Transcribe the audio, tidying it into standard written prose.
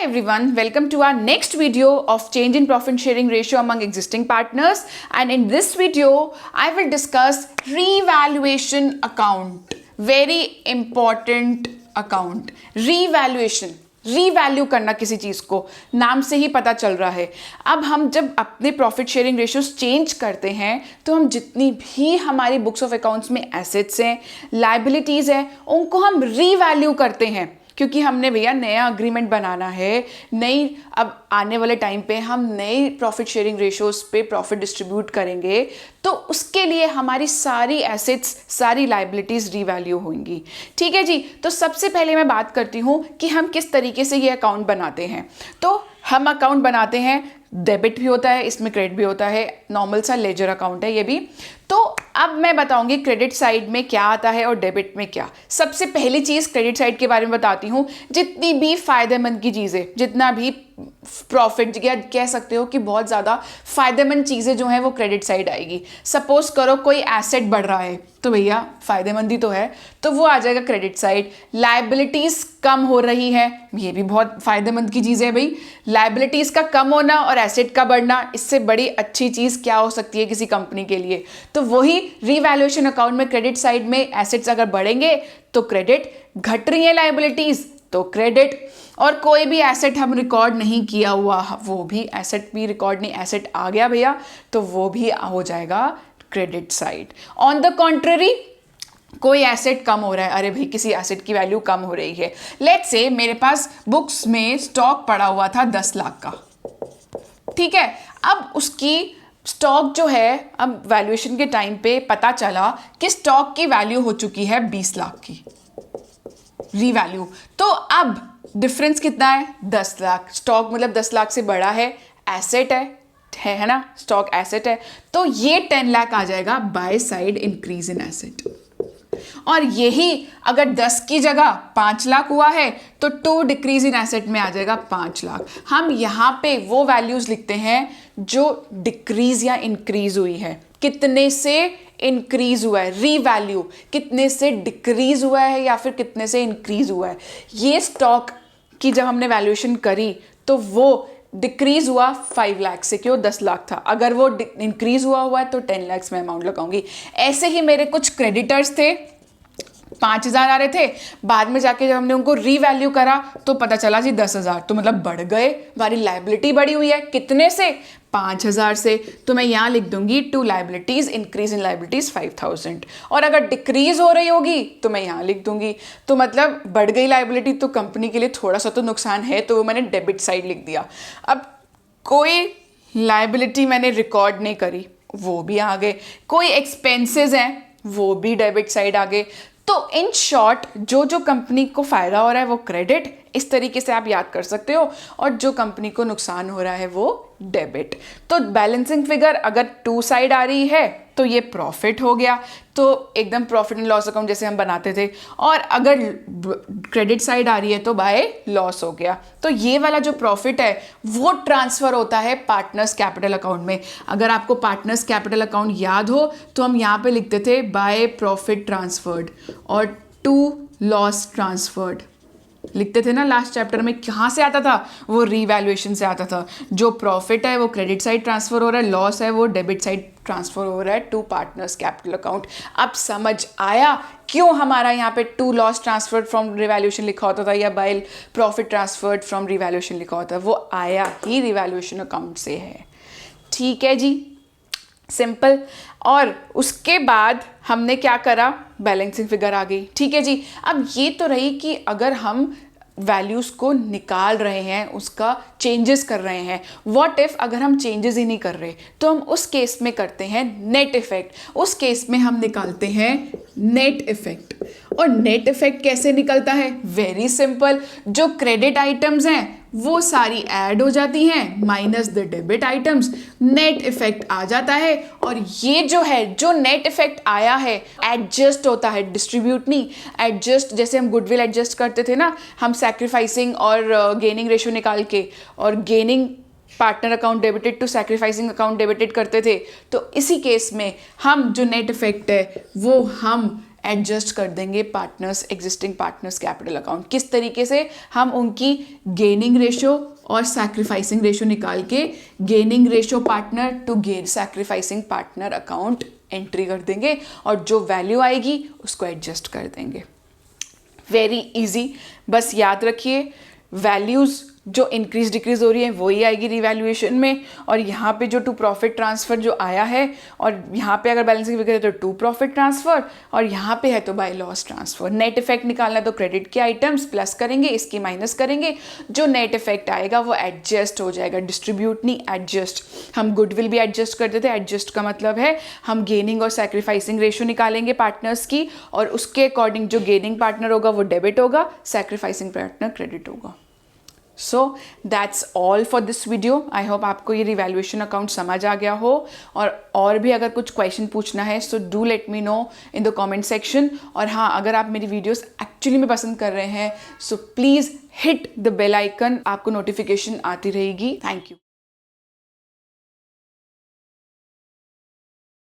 everyone, welcome to our next video of change in profit sharing ratio among existing partners, and in this video I will discuss revaluation account. Very important account. Revaluation, revalue करना किसी चीज़ को, नाम से ही पता चल रहा है। अब हम जब अपने प्रॉफिट शेयरिंग रेशियोज चेंज करते हैं तो हम जितनी भी हमारी बुक्स ऑफ अकाउंट्स में एसेट्स हैं, लाइबिलिटीज़ हैं, उनको हम रीवैल्यू करते हैं, क्योंकि हमने भैया नया अग्रीमेंट बनाना है। नई अब आने वाले टाइम पे हम नई प्रॉफिट शेयरिंग रेशियोज पे प्रॉफिट डिस्ट्रीब्यूट करेंगे, तो उसके लिए हमारी सारी एसेट्स, सारी लाइबिलिटीज़ रीवैल्यू होंगी। ठीक है जी। तो सबसे पहले मैं बात करती हूँ कि हम किस तरीके से ये अकाउंट बनाते हैं। तो हम अकाउंट बनाते हैं, डेबिट भी होता है, इसमें क्रेडिट भी होता है, नॉर्मल सा लेजर अकाउंट है ये भी। तो अब मैं बताऊंगी क्रेडिट साइड में क्या आता है और डेबिट में क्या। सबसे पहली चीज़ क्रेडिट साइड के बारे में बताती हूँ। जितनी भी फायदेमंद की चीज़ें, जितना भी प्रॉफिट या कह सकते हो कि बहुत ज़्यादा फायदेमंद चीज़ें जो हैं वो क्रेडिट साइड आएगी। सपोज करो कोई एसेट बढ़ रहा है तो भैया फायदेमंदी तो है, तो वो आ जाएगा क्रेडिट साइड। लाइबिलिटीज़ कम हो रही है, ये भी बहुत फायदेमंद की चीज़ है भाई। लाइबिलिटीज़ का कम होना और एसेट का बढ़ना, इससे बड़ी अच्छी चीज़ क्या हो सकती है किसी कंपनी के लिए। तो वही रीवैल्यूएशन अकाउंट में क्रेडिट साइड में एसेट्स अगर बढ़ेंगे तो क्रेडिट, घट रही है लाइबिलिटीज़ तो क्रेडिट। और कोई भी एसेट हम रिकॉर्ड नहीं किया हुआ, वो भी एसेट भी रिकॉर्ड नहीं, एसेट आ गया भैया तो वो भी हो जाएगा credit side. On the contrary, कोई एसेट कम हो रहा है, अरे भाई किसी एसेट की वैल्यू कम हो रही है। लेट्स से मेरे पास बुक्स में स्टॉक पड़ा हुआ था 10 लाख का, ठीक है। अब उसकी स्टॉक जो है, अब वैल्यूएशन के टाइम पे पता चला कि स्टॉक की वैल्यू हो चुकी है 20 लाख की, रीवैल्यू। तो अब डिफरेंस कितना है? 10 लाख। स्टॉक मतलब 10 लाख से बड़ा है, एसेट है ना, स्टॉक एसेट है, तो ये 10 लाख आ जाएगा by side increase in asset. और यही अगर 10 की जगह 5 लाख हुआ है तो 2 डिक्रीज इन एसेट में आ जाएगा 5 लाख। हम यहाँ पे वो वैल्यूज लिखते हैं जो डिक्रीज या इंक्रीज हुई है, कितने से इंक्रीज हुआ है, रीवैल्यू कितने से डिक्रीज हुआ है या फिर कितने से इंक्रीज हुआ है। ये स्टॉक की जब हमने वैल्यूएशन करी तो वो डिक्रीज हुआ 5 लाख से, क्यों? 10 लाख था। अगर वो इंक्रीज हुआ है तो 10 लाख में अमाउंट लगाऊंगी। ऐसे ही मेरे कुछ क्रेडिटर्स थे, 5,000 आ रहे थे, बाद में जाके जब हमने उनको रीवैल्यू करा तो पता चला जी 10,000, तो मतलब बढ़ गए, हमारी लाइबिलिटी बढ़ी हुई है। कितने से? 5,000 से। तो मैं यहाँ लिख दूंगी to liabilities, increase in liabilities 5,000। और अगर डिक्रीज हो रही होगी तो मैं यहाँ लिख दूंगी। तो मतलब बढ़ गई लाइबिलिटी तो कंपनी के लिए थोड़ा सा तो नुकसान है, तो वो मैंने डेबिट साइड लिख दिया। अब कोई लाइबिलिटी मैंने रिकॉर्ड नहीं करी, वो भी आ गए। कोई एक्सपेंसेस हैं वो भी डेबिट साइड आ गए। तो इन शॉर्ट जो जो कंपनी को फ़ायदा हो रहा है वो क्रेडिट, इस तरीके से आप याद कर सकते हो, और जो कंपनी को नुकसान हो रहा है वो डेबिट। तो बैलेंसिंग फिगर अगर 2 साइड आ रही है तो ये प्रॉफिट हो गया, तो एकदम प्रॉफिट एंड लॉस अकाउंट जैसे हम बनाते थे। और अगर क्रेडिट साइड आ रही है तो बाय लॉस हो गया। तो ये वाला जो प्रॉफिट है वो ट्रांसफ़र होता है पार्टनर्स कैपिटल अकाउंट में। अगर आपको पार्टनर्स कैपिटल अकाउंट याद हो तो हम यहाँ पे लिखते थे बाय प्रॉफिट ट्रांसफर्ड और टू लॉस ट्रांसफर्ड लिखते थे ना लास्ट चैप्टर में। कहाँ से आता था? वो रीवैल्यूएशन से आता था। जो प्रॉफिट है वो क्रेडिट साइड ट्रांसफ़र हो रहा है, लॉस है वो डेबिट साइड ट्रांसफ़र हो रहा है टू पार्टनर्स कैपिटल अकाउंट। अब समझ आया क्यों हमारा यहाँ पे to loss transferred from revaluation लिखा होता था या by profit transferred from revaluation लिखा होता है? वो आया ही रिवैल्यूएशन अकाउंट से है। ठीक है जी, सिंपल। और उसके बाद हमने क्या करा? बैलेंसिंग फिगर आ गई। ठीक है जी। अब ये तो रही कि अगर हम वैल्यूज़ को निकाल रहे हैं, उसका चेंजेस कर रहे हैं। व्हाट इफ़ अगर हम चेंजेस ही नहीं कर रहे, तो हम उस केस में करते हैं नेट इफेक्ट। उस केस में हम निकालते हैं नेट इफेक्ट। और नेट इफेक्ट कैसे निकलता है? Very simple. जो क्रेडिट आइटम्स हैं वो सारी ऐड हो जाती हैं minus the debit items, net effect आ जाता है। और ये जो है, जो नेट इफेक्ट आया है, एडजस्ट होता है, डिस्ट्रीब्यूट नहीं, एडजस्ट। जैसे हम गुडविल एडजस्ट करते थे ना, हम सैक्रिफाइसिंग और गेनिंग रेशियो निकाल के, और gaining partner account debited to sacrificing account debited करते थे। तो इसी केस में हम जो नेट इफेक्ट है वो हम एडजस्ट कर देंगे partners, existing partners capital account. किस तरीके से? हम उनकी गेनिंग रेशो और सैक्रिफाइसिंग रेशो निकाल के gaining ratio partner to sacrificing partner account entry कर देंगे और जो वैल्यू आएगी उसको एडजस्ट कर देंगे। वेरी इजी, बस याद रखिए वैल्यूज़ जो इंक्रीज डिक्रीज हो रही है वही आएगी रिवैल्यूएशन में, और यहाँ पे जो टू प्रॉफिट ट्रांसफ़र जो आया है, और यहाँ पे अगर बैलेंसिंग फिगर है तो टू प्रॉफिट ट्रांसफ़र, और यहाँ पे है तो by loss transfer. Net effect निकालना है तो क्रेडिट के आइटम्स प्लस करेंगे, इसकी माइनस करेंगे, जो नेट इफेक्ट आएगा वो एडजस्ट हो जाएगा, डिस्ट्रीब्यूट नहीं एडजस्ट। हम गुडविल भी एडजस्ट कर देते हैं, एडजस्ट का मतलब है हम गेनिंग और सैक्रिफाइसिंग रेशो निकालेंगे पार्टनर्स की, और उसके अकॉर्डिंग जो गेनिंग पार्टनर होगा वो डेबिट होगा, सैक्रिफाइसिंग पार्टनर क्रेडिट होगा। So that's all for this video. I hope आपको ये रिवैल्यूएशन अकाउंट समझ आ गया हो, और भी अगर कुछ क्वेश्चन पूछना है so do let me know in the comment section. और हाँ, अगर आप मेरी वीडियोस एक्चुअली में पसंद कर रहे हैं so please hit the bell icon, आपको नोटिफिकेशन आती रहेगी। Thank you.